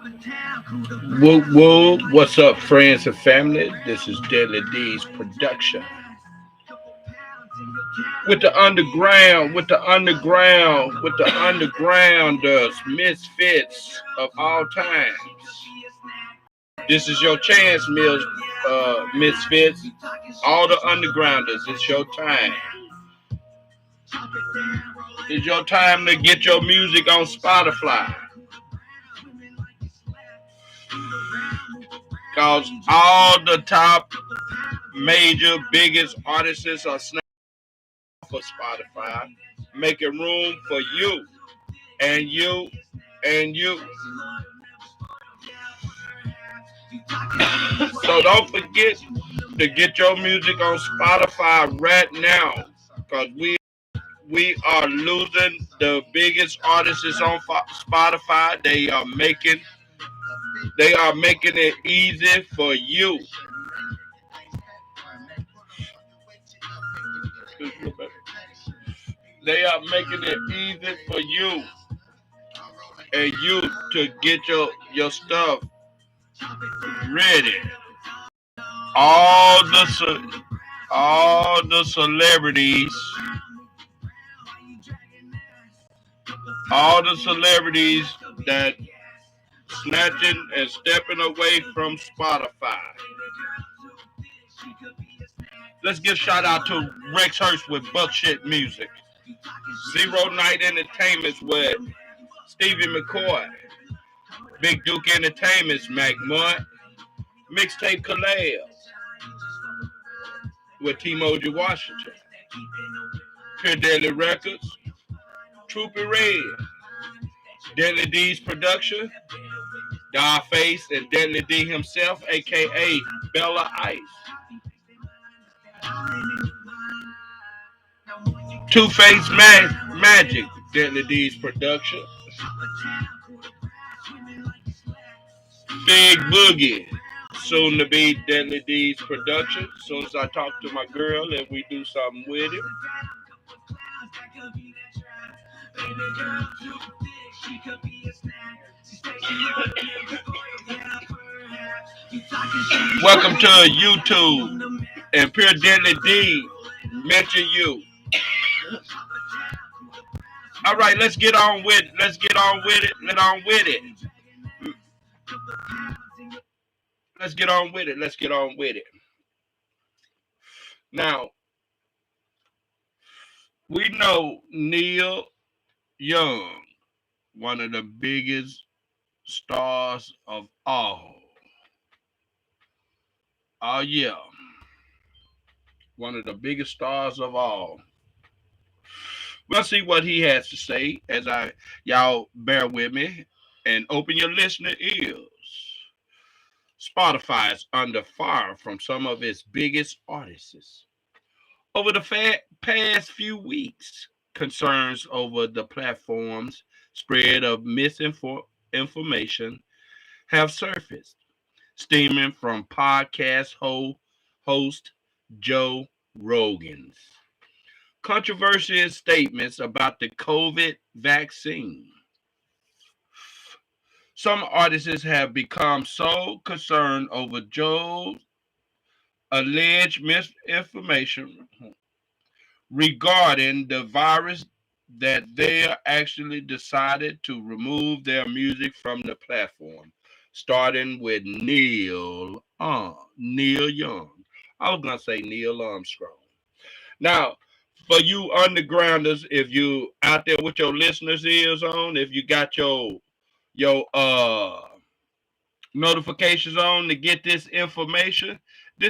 Whoop whoop! What's up, friends and family? This is Deadly D's production with the underground, undergrounders, misfits of all times. This is your chance, misfits. All the undergrounders, it's your time. It's your time to get your music on Spotify. Cause all the top major biggest artists are snapping for Spotify, making room for you and you and you. So don't forget to get your music on Spotify right now, cause we are losing the biggest artists on Spotify. They are making it easy for you. They are making it easy for you and you to get your stuff ready. All the all the celebrities, all the celebrities that snatching and stepping away from Spotify. Let's give shout out to Rex Hurst with Buckshit Music. Zero Night Entertainments with Stevie McCoy. Big Duke Entertainment's Mac Munt. Mixtape Collab with T-Moji Washington. Pure Daily Records. Troopy Red. Deadly D's production. Dollface and Deadly D himself, a.k.a. Bella Ice. Two-Face Magic, Deadly D's production. Big Boogie, soon to be Deadly D's production. As soon as I talk to my girl and we do something with it. Welcome to YouTube and Pure Deadly D. Mention you. All right, let's get on with it. Let's get on with it. Let's get on with it. Now, we know Neil Young, one of the biggest stars of all. Oh yeah, one of the biggest stars of all. We'll see what he has to say as y'all bear with me and open your listening ears. Spotify is under fire from some of its biggest artists. Over the past few weeks, concerns over the platform's spread of misinformation have surfaced, stemming from podcast host Joe Rogan's controversial statements about the COVID vaccine. Some artists have become so concerned over Joe's alleged misinformation regarding the virus that they actually decided to remove their music from the platform, starting with Neil Young. I was gonna say Neil Armstrong. Now, for you undergrounders, if you out there with your listeners' ears on, if you got your notifications on to get this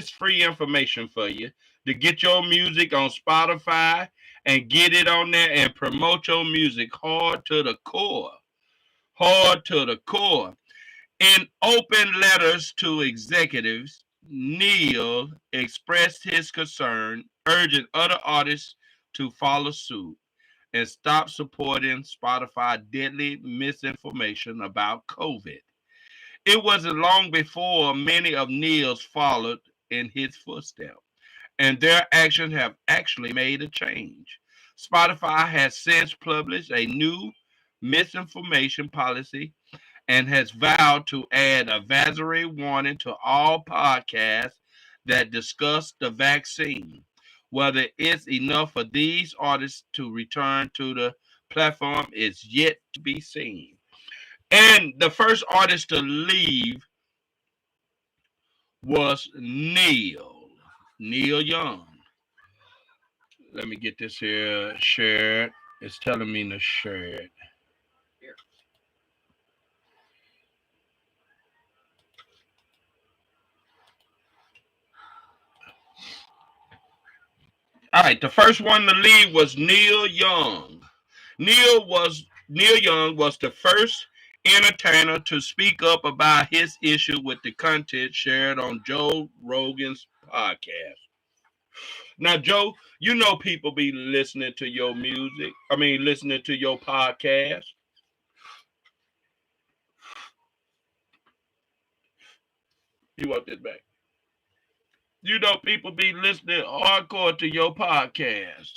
free information for you to get your music on Spotify and get it on there and promote your music hard to the core. Hard to the core. In open letters to executives, Neil expressed his concern, urging other artists to follow suit and stop supporting Spotify deadly misinformation about COVID. It wasn't long before many of Neil's followed in his footsteps, and their actions have actually made a change. Spotify has since published a new misinformation policy and has vowed to add a advisory warning to all podcasts that discuss the vaccine. Whether it's enough for these artists to return to the platform is yet to be seen. And the first artist to leave was Neil Young. Let me get this here shared. It's telling me to share it. All right, the first one to leave was Neil Young. Neil Young was the first entertainer to speak up about his issue with the content shared on Joe Rogan's podcast. Now, Joe, you know people be listening to your music. I mean, listening to your podcast. You want this back? You know people be listening hardcore to your podcast.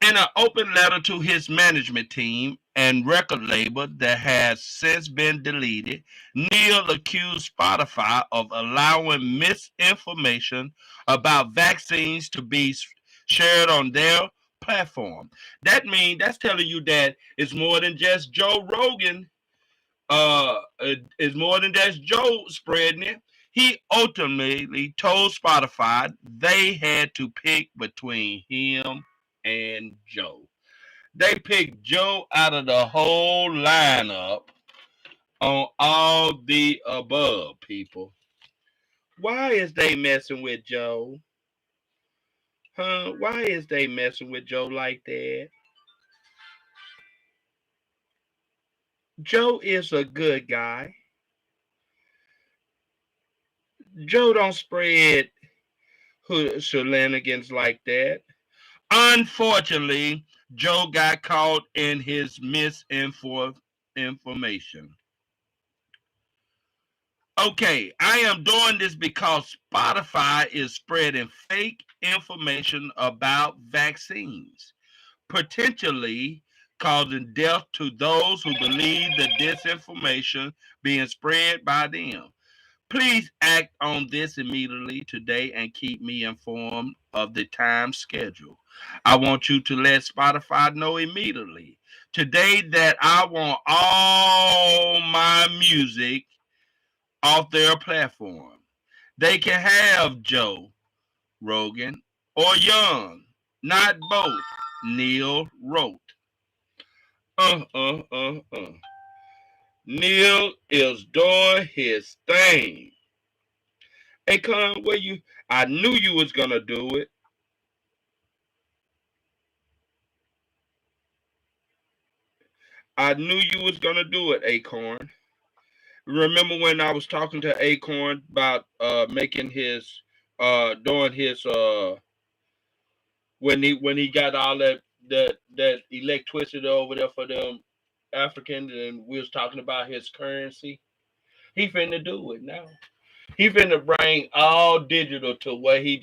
In an open letter to his management team and record label that has since been deleted, Neil accused Spotify of allowing misinformation about vaccines to be shared on their platform. That's telling you that it's more than just Joe Rogan. It's more than just Joe spreading it. He ultimately told Spotify they had to pick between him and Joe. They picked Joe out of the whole lineup on all the above, people. Why is they messing with Joe? Huh? Why is they messing with Joe like that? Joe is a good guy. Joe don't spread shenanigans like that. Unfortunately, Joe got caught in his misinformation. Okay, I am doing this because Spotify is spreading fake information about vaccines, potentially causing death to those who believe the disinformation being spread by them. Please act on this immediately today and keep me informed of the time schedule. I want you to let Spotify know immediately today that I want all my music off their platform. They can have Joe Rogan or Young, not both. Neil wrote. Uh, uh, uh, uh. Neil is doing his thing. Hey, Con, where you? I knew you was gonna do it. I knew you was gonna do it, Acorn. Remember when I was talking to Acorn about making his doing his when he got all that electricity over there for them Africans, and we was talking about his currency. He finna do it now. He finna bring all digital to where he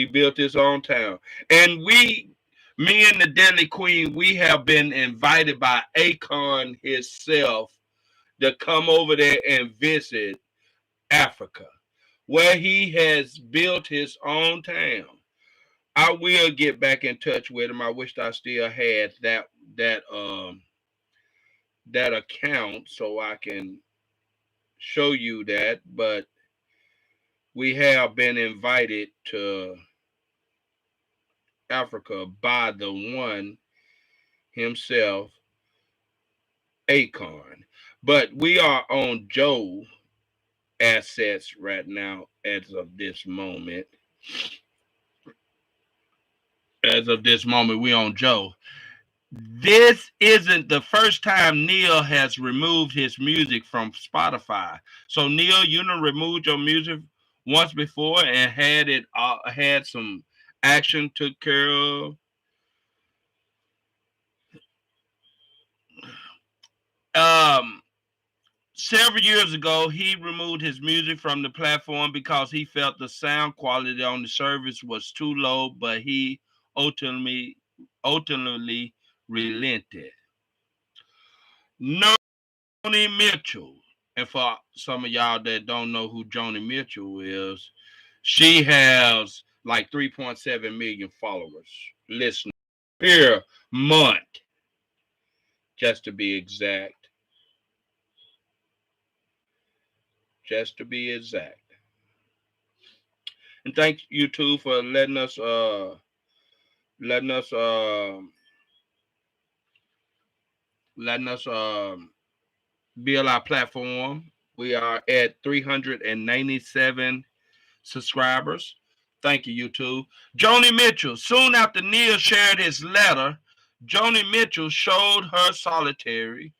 built his own town. And me and the Deadly Queen, we have been invited by Akon himself to come over there and visit Africa, where he has built his own town. I will get back in touch with him. I wish I still had that that account so I can show you that, but we have been invited to Africa by the one himself, Acorn. But we are on Joe assets right now as of this moment. As of this moment, we on Joe. This isn't the first time Neil has removed his music from Spotify. So Neil, you done removed your music once before and had some action took care of. Um, Several years ago, he removed his music from the platform because he felt the sound quality on the service was too low, but he ultimately ultimately relented. Joni Mitchell. And for some of y'all that don't know who Joni Mitchell is, she has like 3.7 million followers, listeners per month, just to be exact. Just to be exact. And thank you too for letting us letting us letting us build our platform. We are at 397 subscribers. Thank you, YouTube. Joni Mitchell. Soon after Neil shared his letter, Joni Mitchell showed her solitary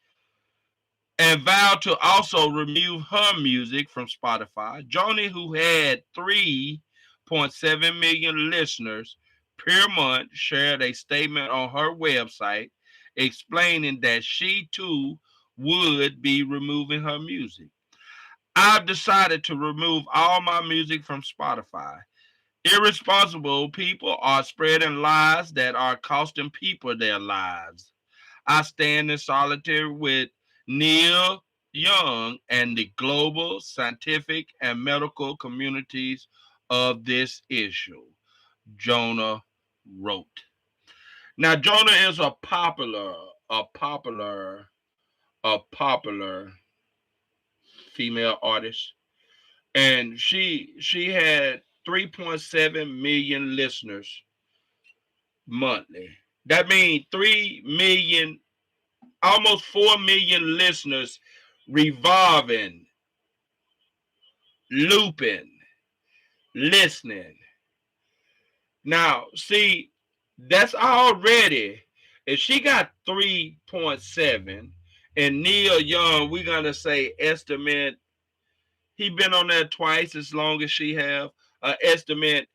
and vowed to also remove her music from Spotify. Joni, who had 3.7 million listeners per month, shared a statement on her website explaining that she too would be removing her music. I've decided to remove all my music from Spotify. Irresponsible people are spreading lies that are costing people their lives. I stand in solidarity with Neil Young and the global scientific and medical communities of this issue, Jonah wrote. Now, Jonah is a popular female artist, and she had 3.7 million listeners monthly. That means 3 million, almost 4 million listeners revolving, looping, listening. Now, see, that's already, if she got 3.7 and Neil Young, we're going to say estimate, he been on there twice as long as she have, estimate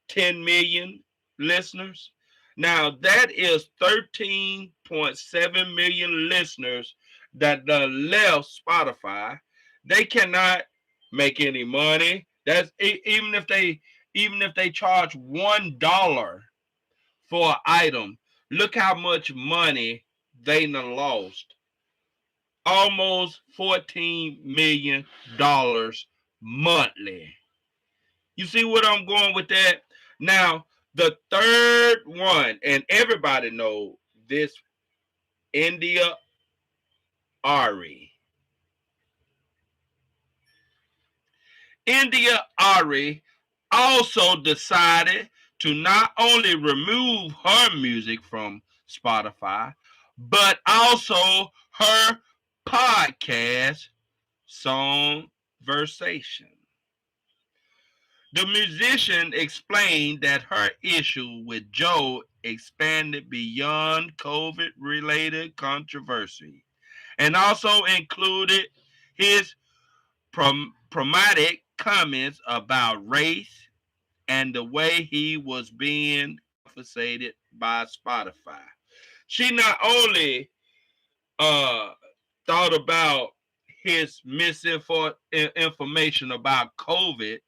10 million listeners. Now that is 13.7 million listeners that left Spotify. They cannot make any money. That's even if they charge $1 for an item. Look how much money they done lost. Almost $14 million monthly. You see what I'm going with that? Now, the third one, and everybody know this, India Ari. India Ari also decided to not only remove her music from Spotify, but also her podcast, Song Versation. The musician explained that her issue with Joe expanded beyond COVID-related controversy and also included his problematic comments about race and the way he was being compensated by Spotify. She not only uh, thought about his misinformation about COVID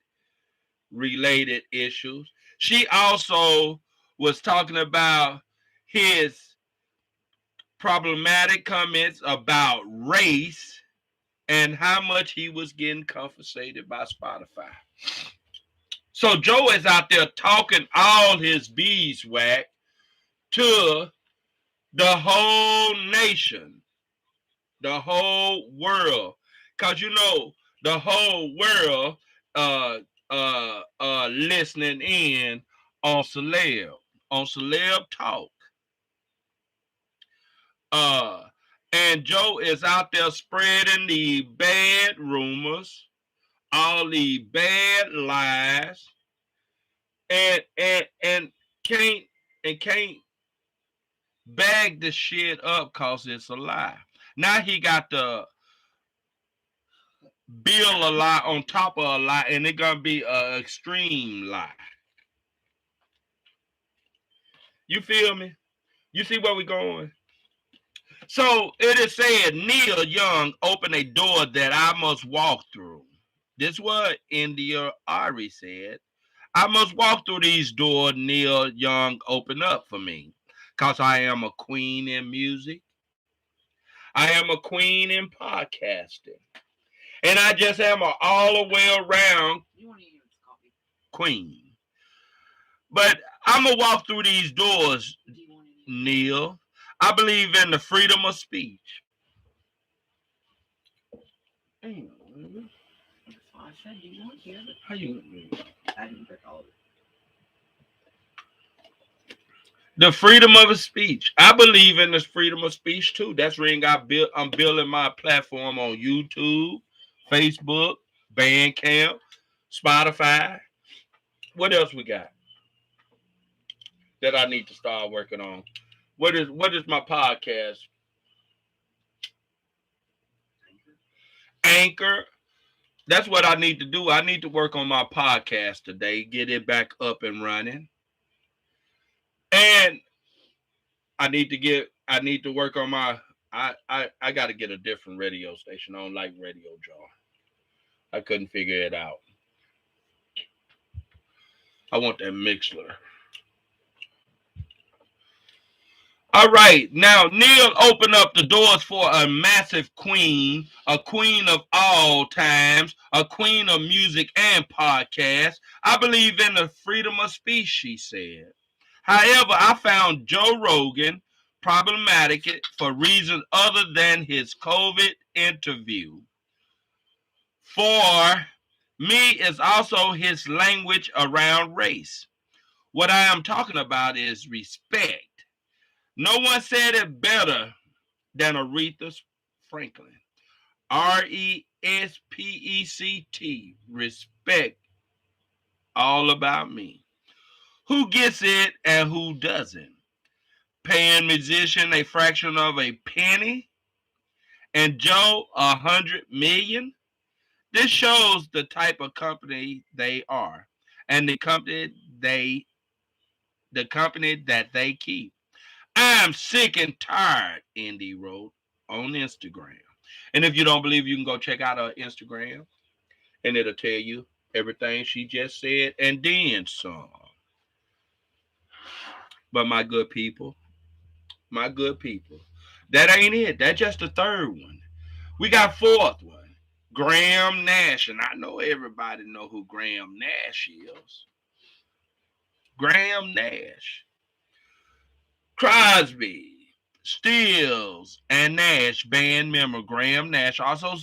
related issues. She also was talking about his problematic comments about race and how much he was getting compensated by Spotify. So Joe is out there talking all his beeswax to the whole nation, the whole world. Because you know, the whole world listening in on Celeb Talk. Uh and Joe is out there spreading the bad rumors, all the bad lies, and can't can't bag the shit up cause it's a lie. Now he got to build a lie on top of a lie, and it's gonna be an extreme lie. You feel me? You see where we going? So it is said Neil Young opened a door that I must walk through. This is what India Ari said. I must walk through these doors Neil Young opened up for me. Because I am a queen in music. I am a queen in podcasting. And I just am an all the way around queen. But I'm going to walk through these doors, Neil. I believe in the freedom of speech. That's why I said, do you want to hear it? How you? I didn't pick all of it. The freedom of speech. I believe in the freedom of speech too. That's where I'm building my platform on YouTube, Facebook, Bandcamp, Spotify. What else we got that I need to start working on? What is my podcast? Anchor. That's what I need to do. I need to work on my podcast today, get it back up and running. And I need to work on my I got to get a different radio station. I don't like Radio Jar. I couldn't figure it out. I want that Mixler. All right. Now, Neil opened up the doors for a massive queen, a queen of all times, a queen of music and podcasts. I believe in the freedom of speech, she said. However, I found Joe Rogan problematic for reasons other than his COVID interview. For me, it's also his language around race. What I am talking about is respect. No one said it better than Aretha Franklin. RESPECT. Respect. All about me. Who gets it and who doesn't? Paying musician a fraction of a penny and Joe 100 million? This shows the type of company they are and the company that they keep. I'm sick and tired, Indy wrote on Instagram. And if you don't believe, you can go check out her Instagram and it'll tell you everything she just said and then some. But my good people, that ain't it. That's just the third one. We got fourth one, Graham Nash. And I know everybody know who Graham Nash is. Graham Nash. Crosby, Stills, and Nash band member Graham Nash also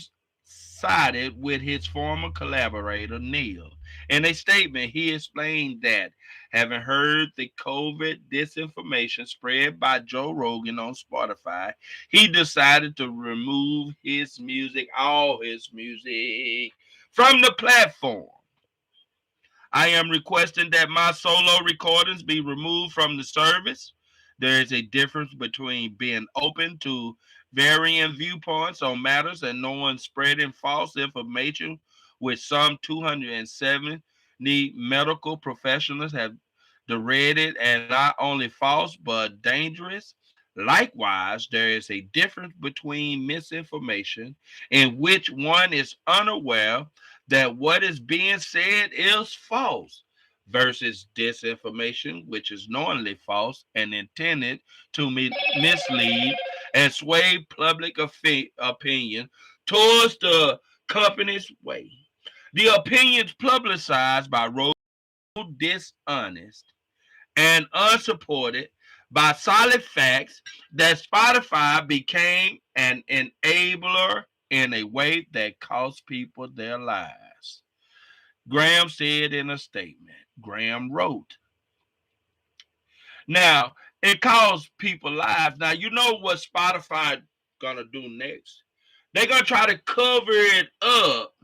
sided with his former collaborator Neil. In a statement, he explained that having heard the COVID disinformation spread by Joe Rogan on Spotify, he decided to remove all his music, from the platform. I am requesting that my solo recordings be removed from the service. There is a difference between being open to varying viewpoints on matters and no one spreading false information, which some 270 medical professionals have derided as not only false but dangerous. Likewise, there is a difference between misinformation, in which one is unaware that what is being said is false, versus disinformation, which is knowingly false and intended to mislead and sway public opinion towards the company's way. The opinions publicized by Rogan dishonest and unsupported by solid facts that Spotify became an enabler in a way that cost people their lives. Graham said in a statement. Graham wrote, now, it costs people lives. Now, you know what Spotify gonna do next? They're gonna try to cover it up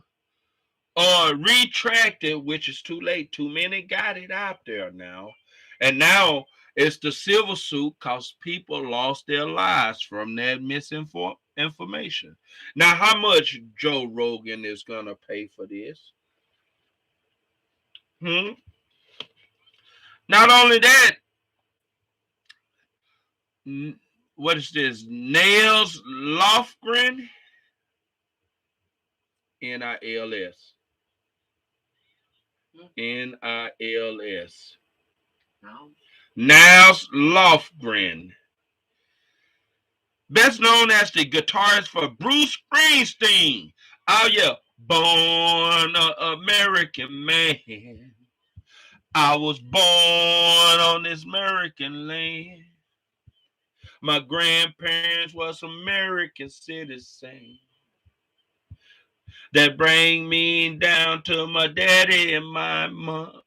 or retract it, which is too late. Too many got it out there now. And now it's the civil suit because people lost their lives from that misinformation. Now, how much Joe Rogan is gonna pay for this? Not only that, what is this? Nails Lofgren? Nils. Nils. Niles Lofgren best known as the guitarist for Bruce Springsteen. Oh yeah, born an American man. I was born on this American land. My grandparents was American citizens. That bring me down to my daddy and my mom.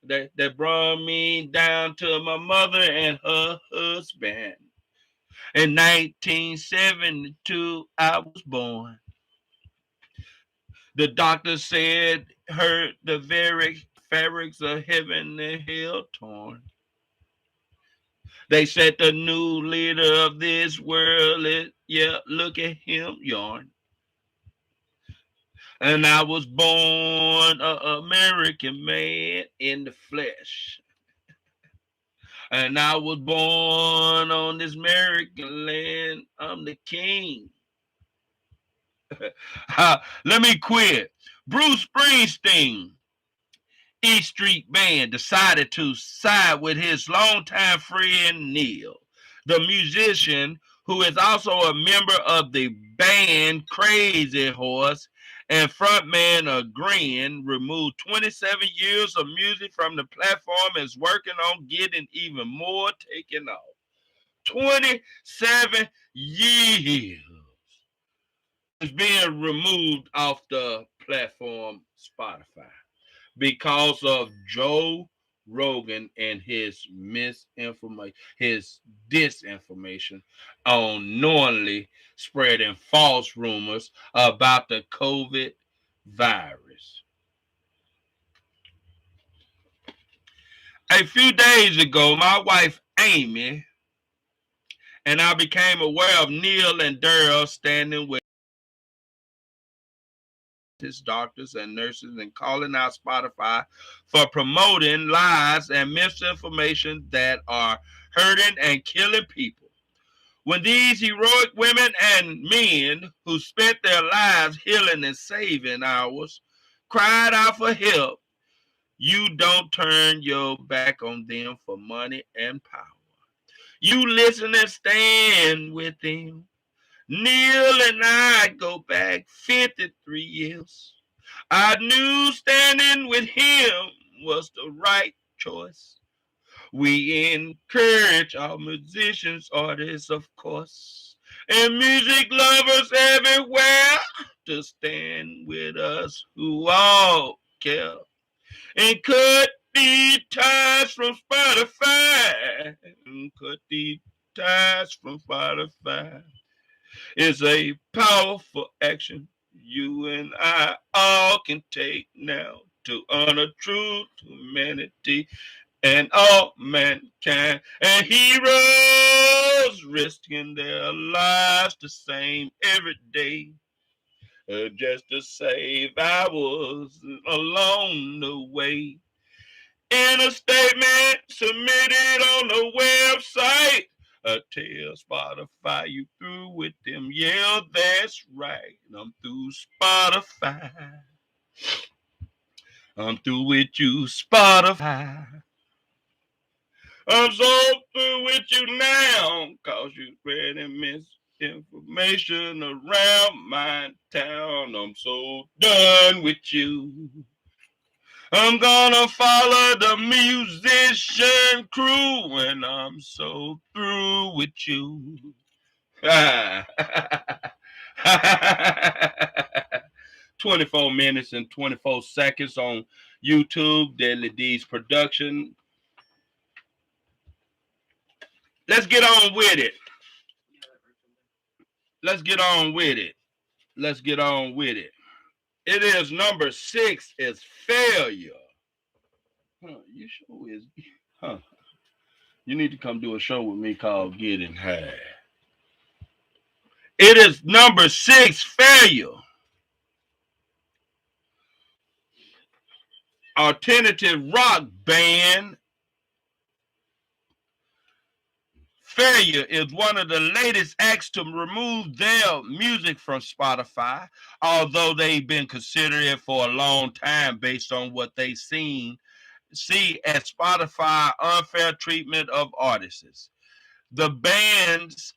That brought me down to my mother and her husband. In 1972, I was born. The doctor said, heard the very fabrics of heaven and hell torn. They said the new leader of this world is, yeah, look at him yarn. And I was born an American man in the flesh. And I was born on this American land. I'm the king. Let me quit. Bruce Springsteen, E Street Band, decided to side with his longtime friend Neil, the musician who is also a member of the band Crazy Horse and frontman of Green, removed 27 years of music from the platform and is working on getting even more taken off. 27 years is being removed off the platform Spotify because of Joe Rogan and his misinformation, his disinformation on knowingly spreading false rumors about the COVID virus. A few days ago, my wife Amy and I became aware of Neil and Daryl standing with his doctors and nurses and calling out Spotify for promoting lies and misinformation that are hurting and killing people. When these heroic women and men who spent their lives healing and saving ours cried out for help, you don't turn your back on them for money and power. You listen and stand with them. Neil and I go back 53 years. I knew standing with him was the right choice. We encourage our musicians, artists, of course, and music lovers everywhere to stand with us who all care and cut the ties from Spotify. Cut the ties from Spotify. It's a powerful action you and I all can take now to honor true humanity and all mankind. And heroes risking their lives the same every day. Just to save ours along the way. In a statement submitted on the website, tell Spotify you through with them. Yeah, that's right. I'm through Spotify. I'm through with you, Spotify. I'm so through with you now, cause you spreading misinformation around my town. I'm so done with you. I'm gonna follow the musician crew and I'm so through with you. 24 minutes and 24 seconds on YouTube, Deadly D's production. Let's get on with it. Let's get on with it. Let's get on with it. It is number 6 is failure. You sure is. You need to come do a show with me called Getting High. It is number 6, failure. Alternative rock band Failure is one of the latest acts to remove their music from Spotify, although they've been considering it for a long time based on what they see as Spotify unfair treatment of artists. The band's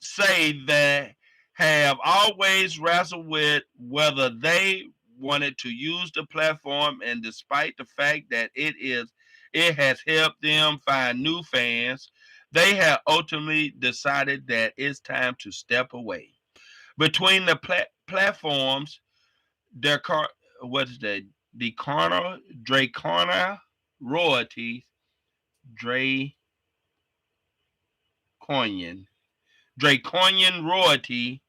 say that have always wrestled with whether they wanted to use the platform, and despite the fact that it has helped them find new fans, they have ultimately decided that it's time to step away. Between the platforms, their what is that? The Dracona royalties, Draconian, Draconian royalty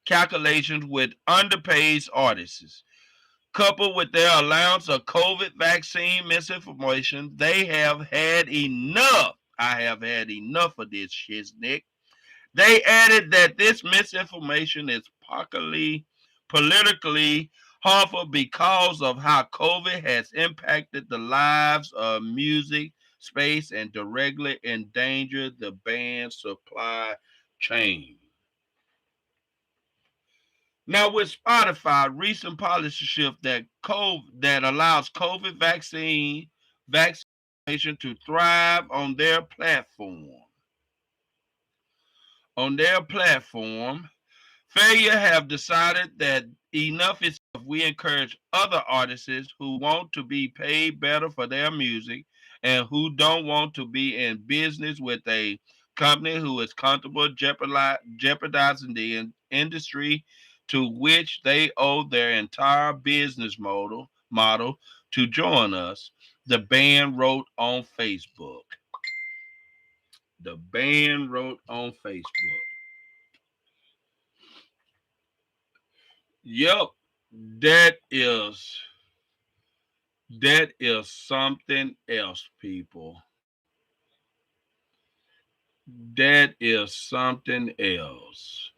calculations with underpaid artists. Coupled with their allowance of COVID vaccine misinformation, they have had enough. I have had enough of this shit, Nick. They added that this misinformation is politically harmful because of how COVID has impacted the lives of music space and directly endangered the band's supply chain. Now, with Spotify, recent policy shift that allows COVID vaccination to thrive on their platform. On their platform, Failure have decided that enough is enough. We encourage other artists who want to be paid better for their music and who don't want to be in business with a company who is comfortable jeopardizing the industry to which they owe their entire business model to join us. The band wrote on Facebook. The band wrote on Facebook. Yep, that is that is something else, people. That is something else.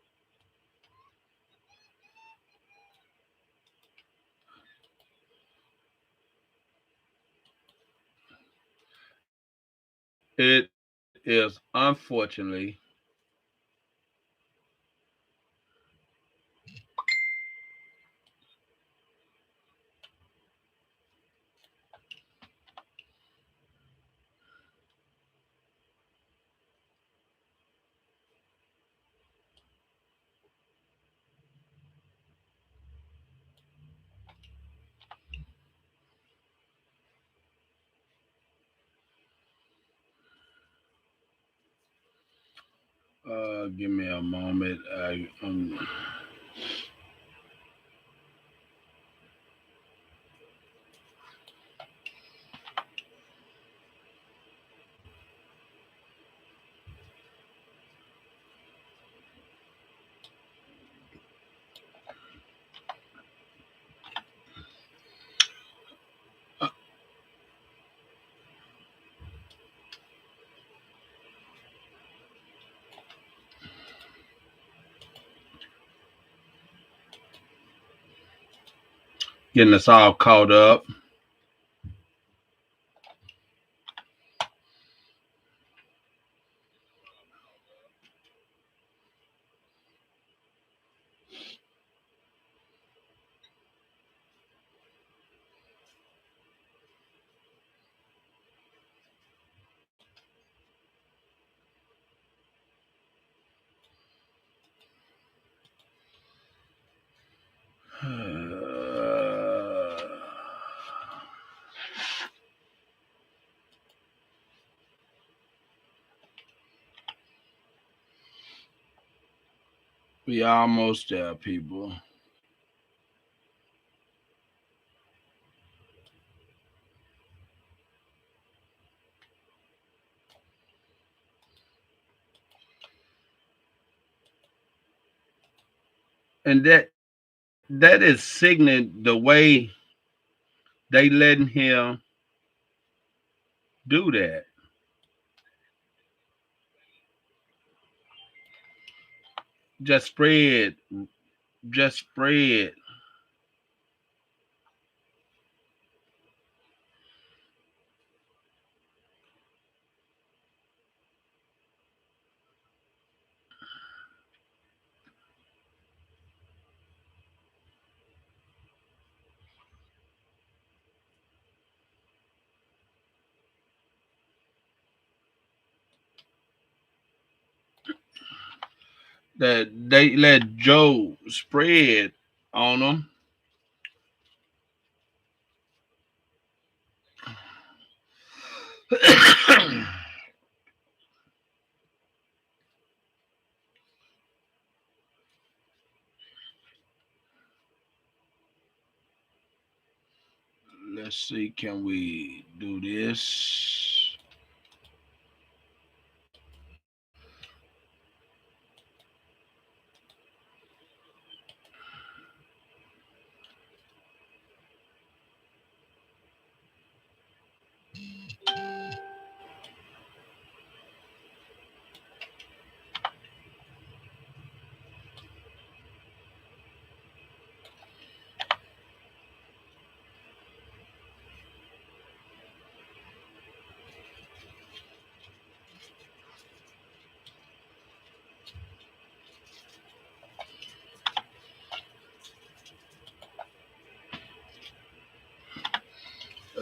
It is unfortunately give me a moment. Getting us all caught up. We almost there, people. And that is signaling the way they letting him do that. Just spread. Just spread. that they let Joe spread on them. Let's see, can we do this?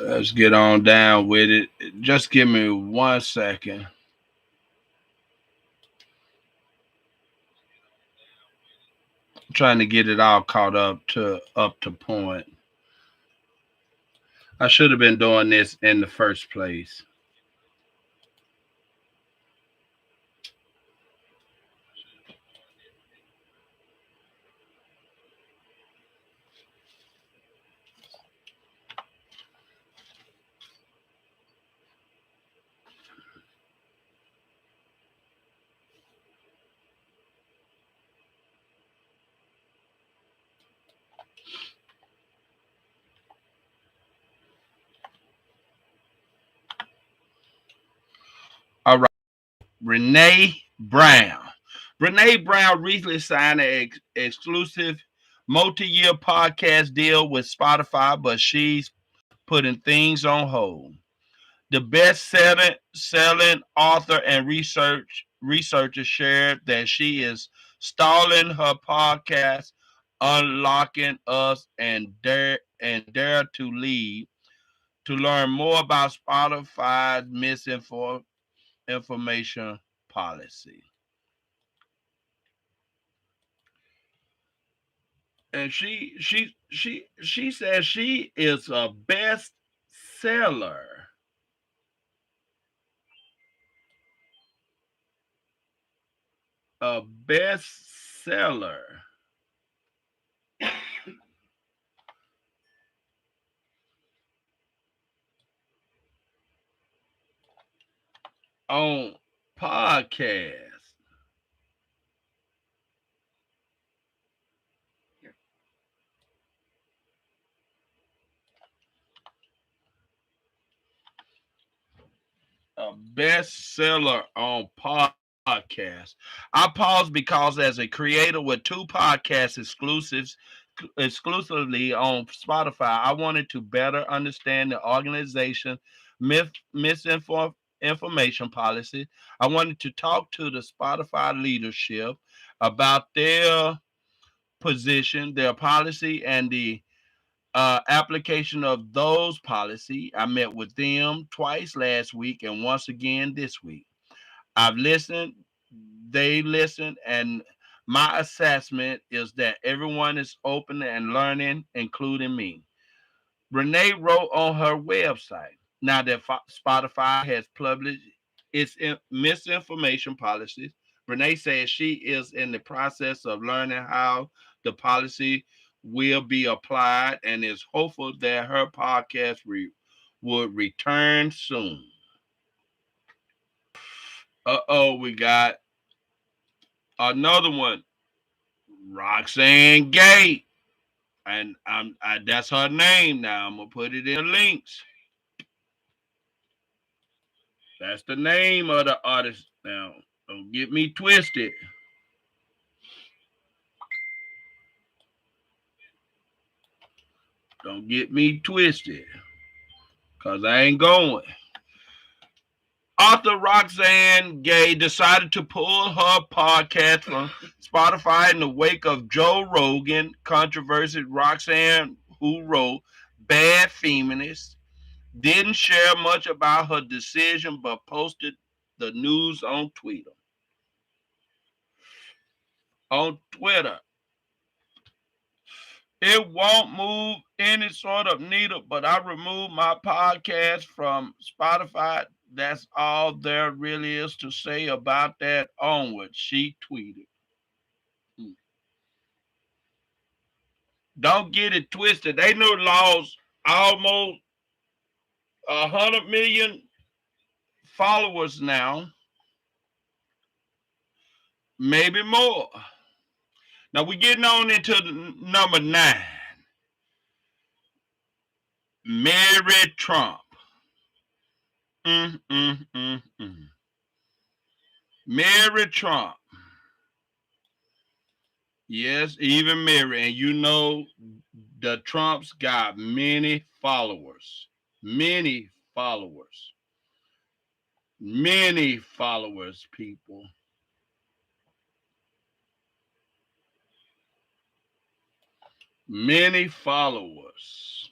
Let's get on down with it. Just give me 1 second. I'm trying to get it all caught up to point. I should have been doing this in the first place. All right. Renee Brown. Renee Brown recently signed an exclusive multi-year podcast deal with Spotify, but she's putting things on hold. The best-selling author and researcher shared that she is stalling her podcast, Unlocking Us and Dare to Lead, to learn more about Spotify's misinformation policy. And she says she is a bestseller. A bestseller on podcast. A bestseller on podcast. I pause because as a creator with two podcast exclusively on Spotify, I wanted to better understand the organization misinformation policy. I wanted to talk to the Spotify leadership about their position, their policy, and the application of those policy. I met with them twice last week and once again this week. I've listened, they listened, and my assessment is that everyone is open and learning, including me. Renee wrote on her website. Now that Spotify has published its misinformation policies, Renee says she is in the process of learning how the policy will be applied and is hopeful that her podcast would return soon. We got another one, Roxanne Gay, and that's her name. Now I'm gonna put it in the links. That's the name of the artist. Now, don't get me twisted. Don't get me twisted. Cause I ain't going. Author Roxanne Gay decided to pull her podcast from Spotify in the wake of Joe Rogan controversy. Roxanne, who wrote Bad Feminist, didn't share much about her decision but posted the news on Twitter. on Twitter. It won't move any sort of needle, but I removed my podcast from Spotify. That's all there really is to say about that. Onward, she tweeted. Don't get it twisted. They know lost almost 100 million followers now, maybe more. Now we're getting on into number 9. Mary Trump. Mary Trump. Yes, even Mary. And you know the Trumps got many followers. Many followers. Many followers, people. Many followers.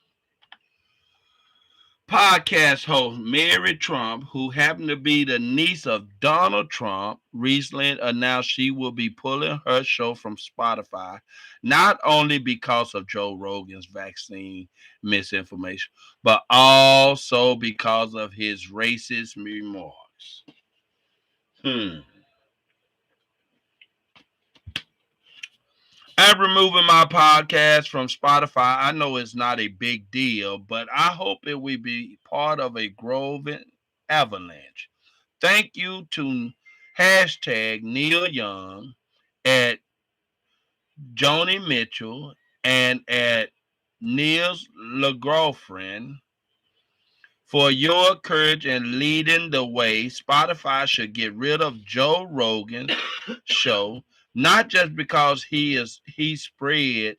Podcast host Mary Trump, who happened to be the niece of Donald Trump, recently announced she will be pulling her show from Spotify, not only because of Joe Rogan's vaccine misinformation, but also because of his racist remarks. I'm removing my podcast from Spotify. I know it's not a big deal, but I hope it will be part of a growing avalanche. Thank you to hashtag Neil Young, at Joni Mitchell, and at Neil's LaGirlfriend for your courage in leading the way. Spotify should get rid of Joe Rogan's show, not just because he spread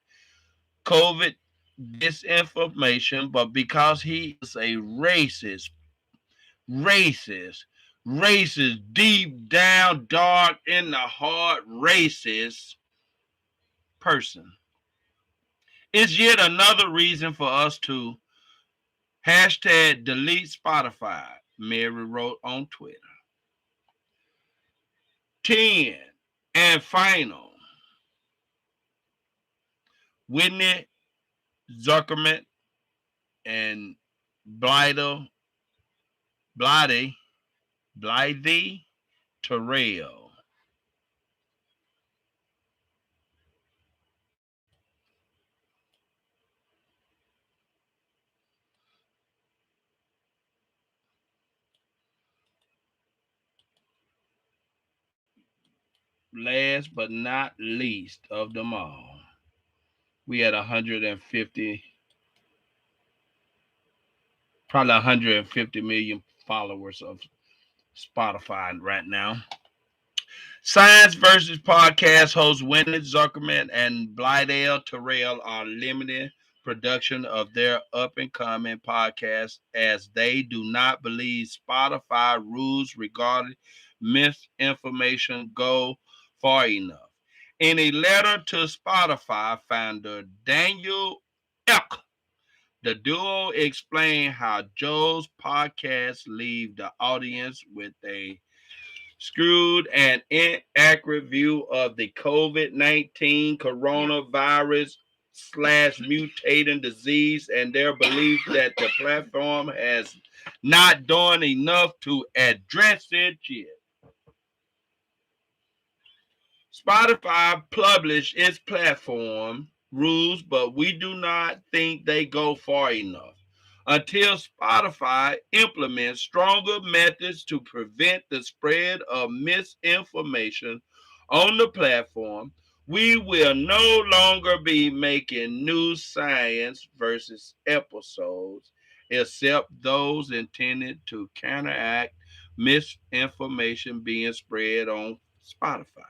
COVID disinformation, but because he is a racist, deep down, dark in the heart, racist person. It's yet another reason for us to hashtag delete Spotify, Mary wrote on Twitter. 10 and final. Whitney Zuckerman and Blythe Terrell. Last but not least of them all, we had 150, probably 150 million followers of Spotify right now. Science versus podcast hosts Whitney Zuckerman and Blythe Terrell are limiting production of their up-and-coming podcast as they do not believe Spotify rules regarding misinformation go far enough. In a letter to Spotify founder Daniel Ek, the duo explained how Joe's podcast leave the audience with a skewed and inaccurate view of the COVID-19 coronavirus / mutating disease and their belief that the platform has not done enough to address it yet. Spotify published its platform rules, but we do not think they go far enough. Until Spotify implements stronger methods to prevent the spread of misinformation on the platform, we will no longer be making new science versus episodes, except those intended to counteract misinformation being spread on Spotify.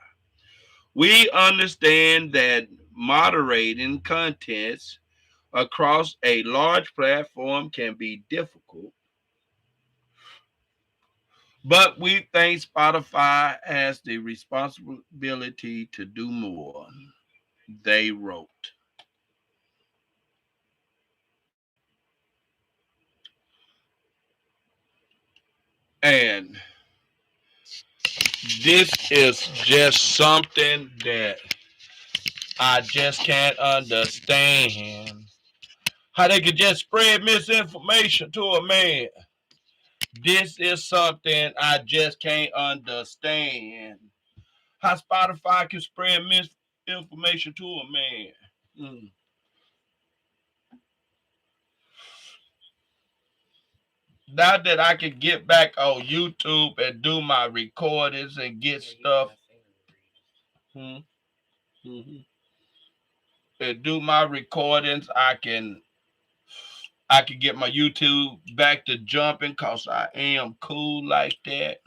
We understand that moderating contents across a large platform can be difficult, but we think Spotify has the responsibility to do more, they wrote. And this is just something that I just can't understand how they could just spread misinformation to a man. This is something I just can't understand. How Spotify can spread misinformation to a man. Mm. Now that I can get back on YouTube and do my recordings and get stuff. Mm-hmm. And do my recordings, I can get my YouTube back to jumping because I am cool like that.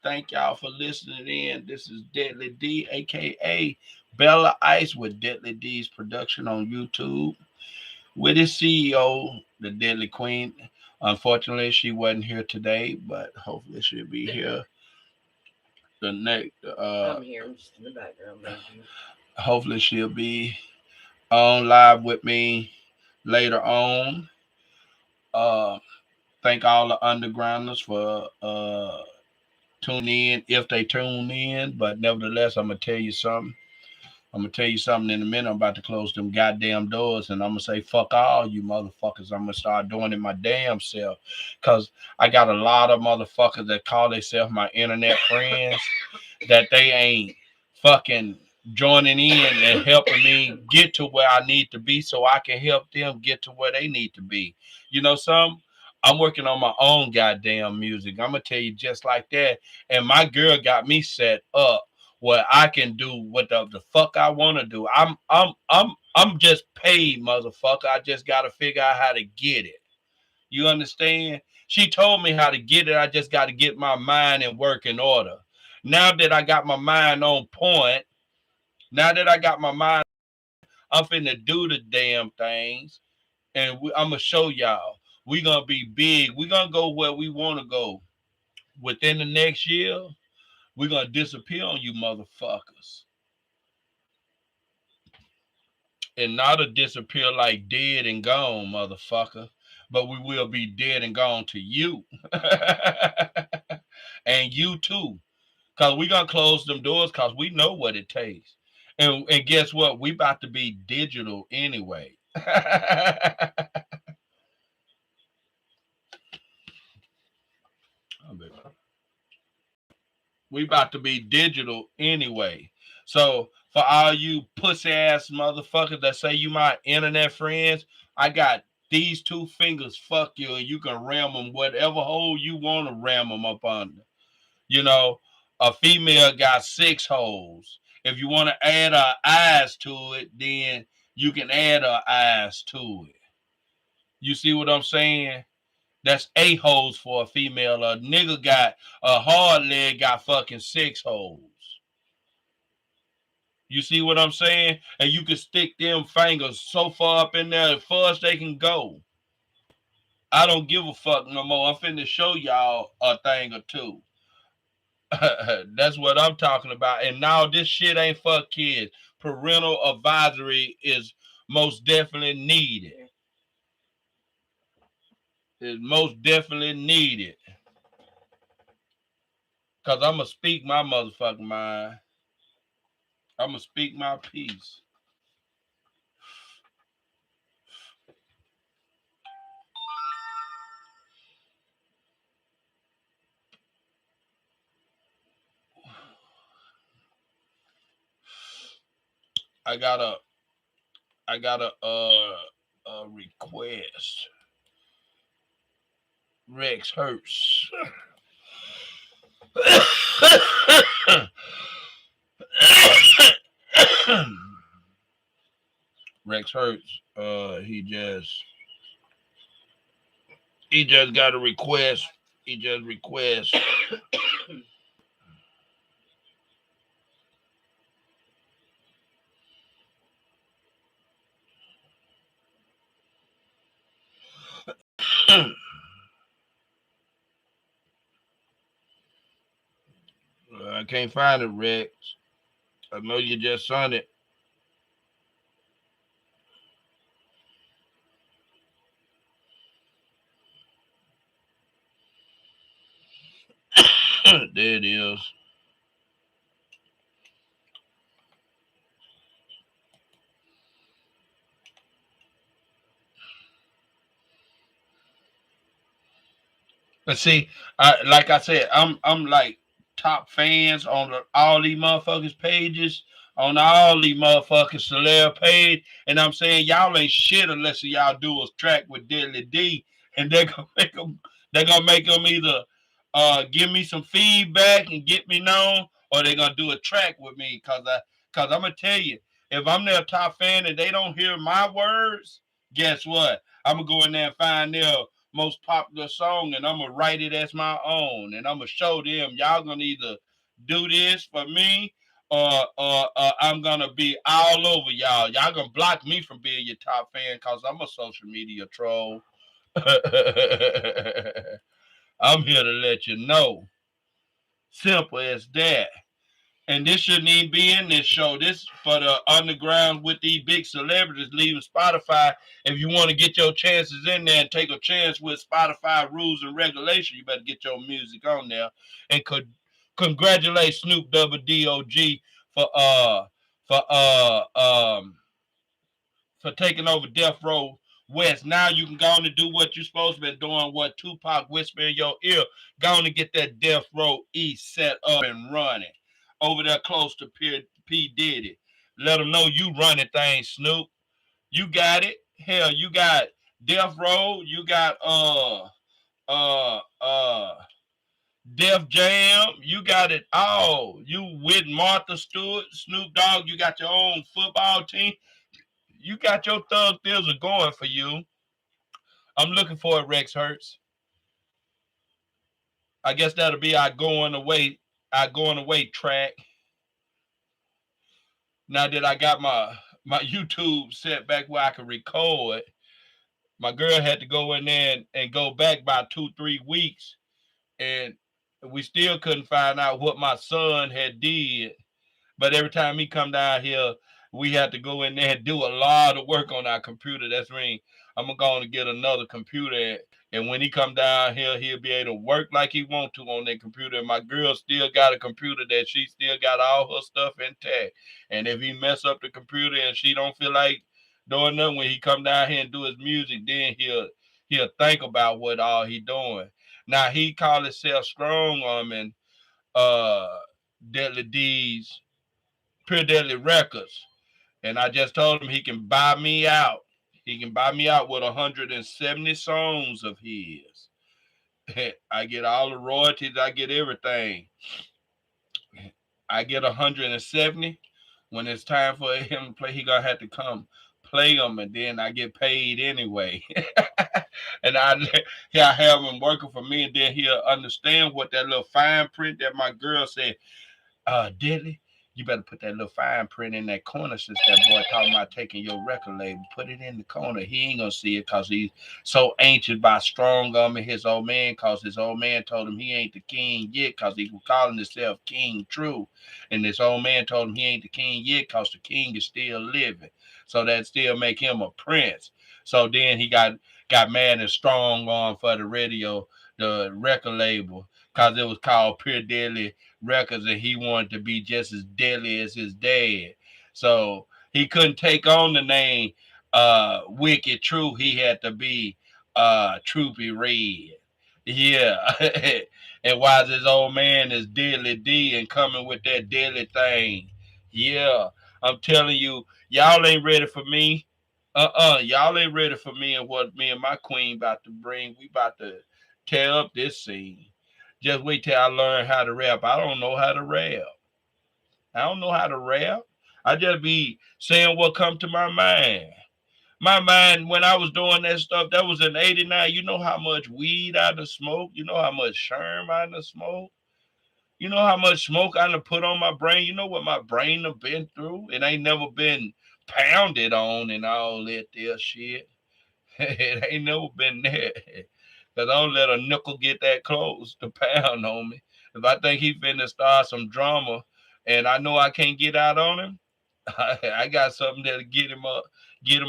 Thank y'all for listening in. This is Deadly D, aka Bella Ice with Deadly D's production on YouTube. With his CEO, the Deadly Queen. Unfortunately, she wasn't here today, but hopefully she'll be here the next. I'm here. I'm just in the background. Hopefully she'll be on live with me later on. Uh, thank all the undergrounders for tuning in if they tune in. But nevertheless, I'm gonna tell you something. I'm gonna tell you something in a minute. I'm about to close them goddamn doors, and I'm gonna say fuck all you motherfuckers. I'm gonna start doing it my damn self, cause I got a lot of motherfuckers that call themselves my internet friends that they ain't fucking joining in and helping me get to where I need to be, so I can help them get to where they need to be. You know some. I'm working on my own goddamn music. I'm gonna tell you just like that. And my girl got me set up where I can do what the fuck I want to do. I'm just paid, motherfucker. I just gotta figure out how to get it. You understand? She told me how to get it. I just got to get my mind and work in order. Now that I got my mind on point, now that I got my mind, I'm finna do the damn things, and I'm gonna show y'all. We gonna be big. We gonna go where we want to go. Within the next year, we gonna disappear on you motherfuckers. And not to disappear like dead and gone, motherfucker. But we will be dead and gone to you. And you too. Cause we gonna close them doors cause we know what it takes. And guess what? We about to be digital anyway. We about to be digital anyway. So for all you pussy ass motherfuckers that say you my internet friends, I got these two fingers. Fuck you, and you can ram them whatever hole you want to ram them up under. You know, a female got 6 holes. If you want to add her eyes to it, then you can add her eyes to it. You see what I'm saying? That's 8 holes for a female. A nigga got a hard leg, got fucking 6 holes. You see what I'm saying? And you can stick them fingers so far up in there as far as they can go. I don't give a fuck no more. I'm finna show y'all a thing or two. That's what I'm talking about. And now this shit ain't for kids. Parental advisory is most definitely needed. It's most definitely needed. Cause I'ma speak my motherfucking mind. I'ma speak my piece. I got a request. Rex Hurts. Rex Hurts. He just got a request. He just requests. I can't find it, Rex. I know you just sent it. There it is. But see, like I said, I'm like top fans on all these motherfuckers pages, on all these motherfuckers celeb page, and I'm saying y'all ain't shit unless y'all do a track with Deadly D, and they're gonna make them either give me some feedback and get me known, or they're gonna do a track with me, cause I'm gonna tell you, if I'm their top fan and they don't hear my words, guess what? I'm gonna go in there and find their most popular song, and I'm gonna write it as my own, and I'm gonna show them y'all gonna either do this for me, or I'm gonna be all over y'all. Y'all gonna block me from being your top fan because I'm a social media troll. I'm here to let you know. Simple as that. And this shouldn't even be in this show. This for the underground with these big celebrities leaving Spotify. If you want to get your chances in there and take a chance with Spotify rules and regulations, you better get your music on there. And congratulate Snoop Double Dogg for for uh um for taking over Death Row West. Now you can go on and do what you're supposed to be doing, what Tupac whisper in your ear. Go on and get that Death Row East set up and running. Over there close to P. Diddy. Let them know you running things, Snoop. You got it. Hell, you got Death Row. You got uh uh Def Jam. You got it all. You with Martha Stewart, Snoop Dogg. You got your own football team. You got your Thug Thizzle going for you. I'm looking for it, Rex Hurts. I guess that'll be our going away track. Now that I got my YouTube set back where I can record, my girl had to go in there and go back about 2-3 weeks, and we still couldn't find out what my son had did. But every time he come down here, we had to go in there and do a lot of work on our computer. That's when I'm going to get another computer. And when he come down here, he'll be able to work like he want to on that computer. And my girl still got a computer that she still got all her stuff intact. And if he mess up the computer and she don't feel like doing nothing, when he come down here and do his music, then he'll think about what all he doing. Now he call himself Strong Arm and Deadly D's Pure Deadly Records. And I just told him he can buy me out. He can buy me out with 170 songs of his. I get all the royalties. I get everything. I get 170. When it's time for him to play, he gonna have to come play them, and then I get paid anyway. And I have him working for me, and then he'll understand what that little fine print that my girl said. Deadly, you better put that little fine print in that corner since that boy talking about taking your record label. Put it in the corner. He ain't gonna see it because he's so anxious about Strong Arm and his old man, because his old man told him he ain't the king yet because he was calling himself King True. And this old man told him he ain't the king yet because the king is still living. So that still make him a prince. So then he got mad and Strong Arm for the record label, because it was called Pure Deadly Records, and he wanted to be just as deadly as his dad. So he couldn't take on the name Wicked True. He had to be Troopy Red. Yeah. And while his old man is Deadly D and coming with that deadly thing. Yeah. I'm telling you, y'all ain't ready for me. Y'all ain't ready for me and what me and my queen about to bring. We about to tear up this scene. Just wait till I learn how to rap. I don't know how to rap. I don't know how to rap. I just be saying what come to my mind. My mind, when I was doing that stuff, that was in 89. You know how much weed I done smoked? You know how much sherm I done smoked? You know how much smoke I done put on my brain? You know what my brain have been through? It ain't never been pounded on and all that there shit. It ain't never been there. Because I don't let a nickel get that close to pound on me. If I think he finna start some drama and I know I can't get out on him, I got something that'll get him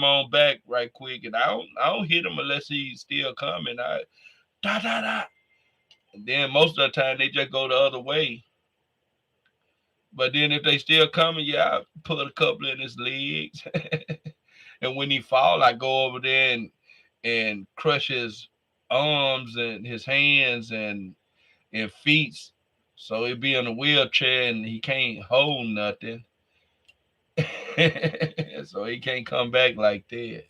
on back right quick. And I don't hit him unless he's still coming. Da da da. And then most of the time they just go the other way. But then if they still coming, yeah, I put a couple in his legs. And when he fall, I go over there and crush his arms and his hands and feet, so he'd be in a wheelchair and he can't hold nothing. So he can't come back like that.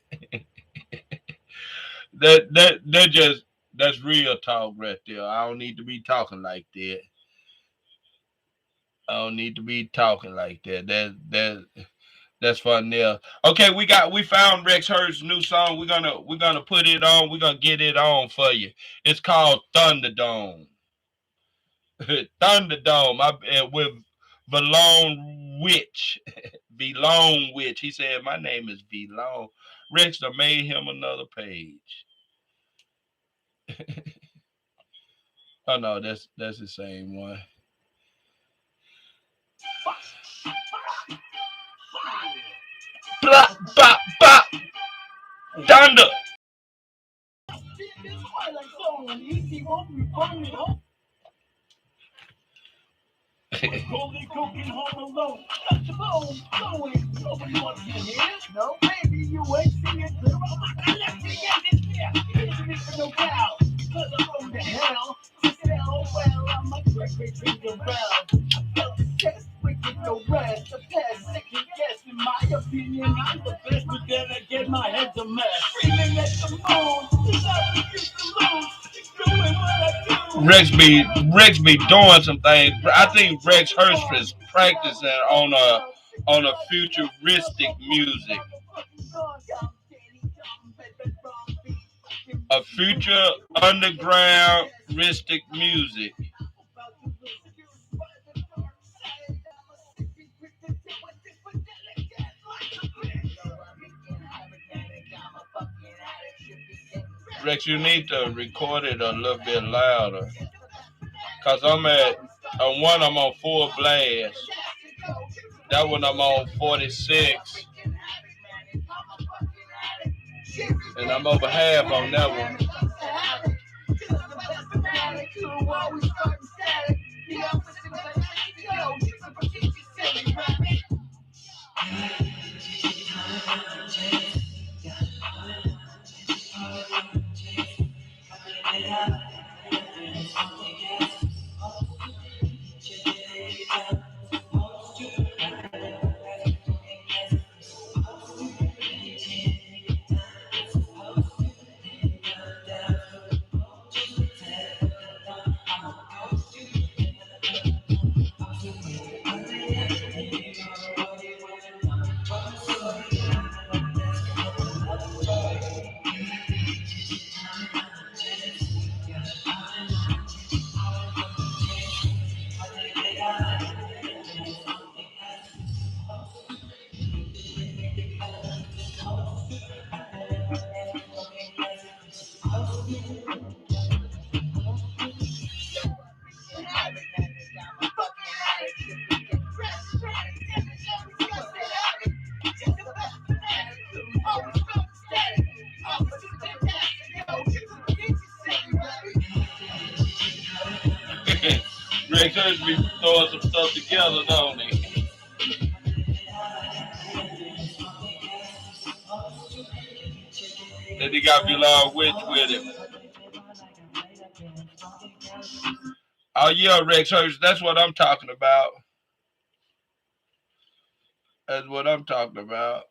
That's real talk right there. I don't need to be talking like that. I don't need to be talking like that. That's fun there. Okay, we found Rex Hurd's new song. We're gonna put it on. We're gonna get it on for you. It's called Thunderdome. Thunderdome. With Valone Witch. Valone Witch. He said my name is Valone. Rex done made him another page. Oh no, that's the same one. Blah, blah, blah. Thunder. Holy cooking home alone. Touch the bone, going. Nobody wants to hear. No, maybe you ain't seen it clear. Let's get this here. Isn't it for no doubt? Because I'm from the hell. To sell well, I'm a great drinking well. I felt the test, wicked no rest. The past, second guess. In my opinion, I'm the best, but then again, my head's a mess. Screaming at the moon. Cause I refuse to lose. Rex be doing some things. I think Rex Hurst is practicing on a futuristic music. A future undergroundistic music. Rex, you need to record it a little bit louder. Cause I'm on full blast. That one I'm on 46. And I'm over half on that one. Rex Hurst be throwing some stuff together, don't he? Then he got Bilal Witch with him. Oh yeah, Rex Hurst, that's what I'm talking about. That's what I'm talking about.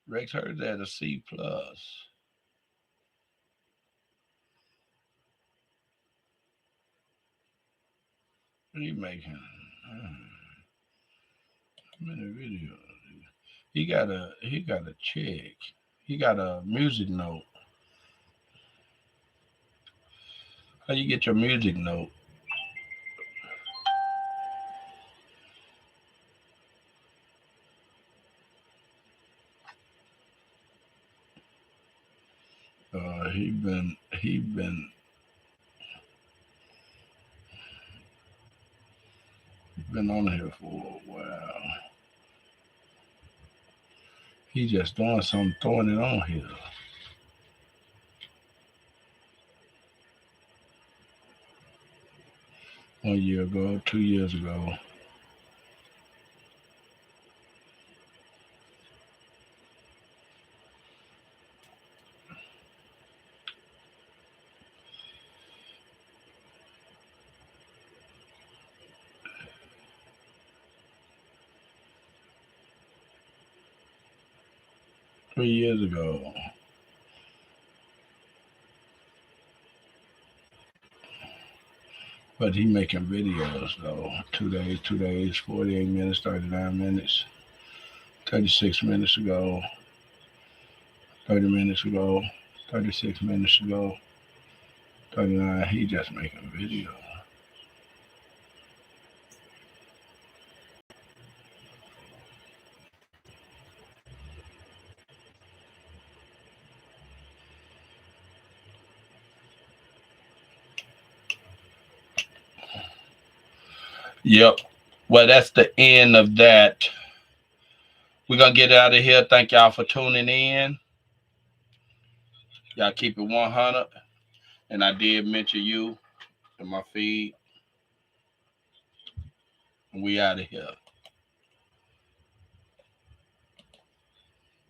Rex Hurst at a C+. What are you making? How many videos? He got a check. He got a music note. How you get your music note? He been on here for a while. He just doing something, throwing it on here. One year ago, 2 years ago. 3 years ago. But he making videos though. 2 days, 48 minutes, 39 minutes, 36 minutes ago, 30 minutes ago, 36 minutes ago, 39. He just making videos. Yep. Well, that's the end of that. We're going to get out of here. Thank y'all for tuning in. Y'all keep it 100. And I did mention you in my feed. And we out of here.